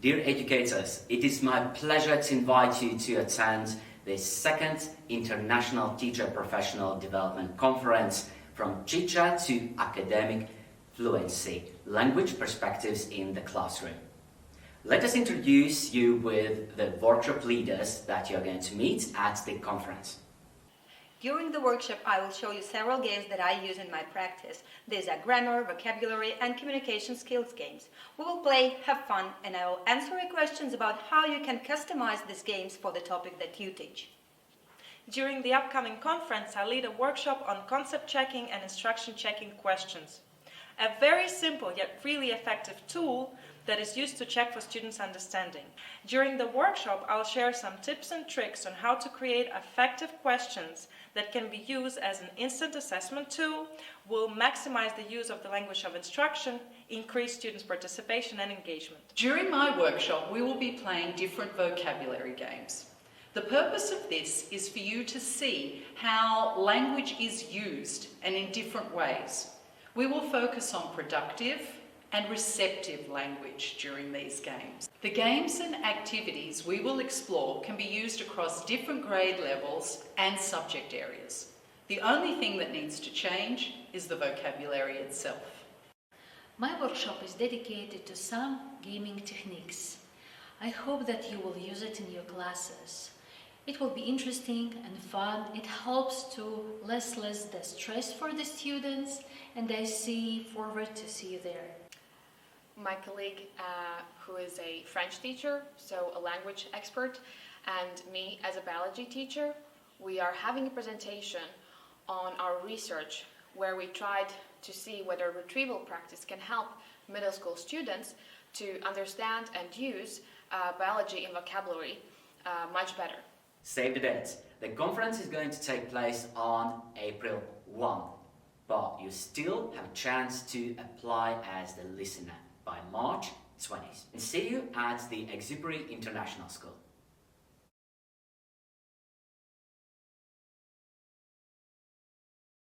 Dear educators, it is my pleasure to invite you to attend the second International Teacher Professional Development Conference from chit-chat to academic fluency, language perspectives in the classroom. Let us introduce you with the workshop leaders that you are going to meet at the conference. During the workshop, I will show you several games that I use in my practice. These are grammar, vocabulary, and communication skills games. We will play, have fun, and I will answer your questions about how you can customize these games for the topic that you teach. During the upcoming conference, I'll lead a workshop on concept checking and instruction checking questions. A very simple yet really effective tool that is used to check for students' understanding. During the workshop, I'll share some tips and tricks on how to create effective questions that can be used as an instant assessment tool, will maximize the use of the language of instruction, increase students' participation and engagement. During my workshop, we will be playing different vocabulary games. The purpose of this is for you to see how language is used and in different ways. We will focus on productive and receptive language during these games. The games and activities we will explore can be used across different grade levels and subject areas. The only thing that needs to change is the vocabulary itself. My workshop is dedicated to some gaming techniques. I hope that you will use it in your classes. It will be interesting and fun. It helps to less the stress for the students, and I see forward to see you there. My colleague, who is a French teacher, so a language expert, and me as a biology teacher, we are having a presentation on our research where we tried to see whether retrieval practice can help middle school students to understand and use biology and vocabulary much better. Save the date. The conference is going to take place on April 1, but you still have a chance to apply as the listener by March 20th. And see you at the Exupery International School.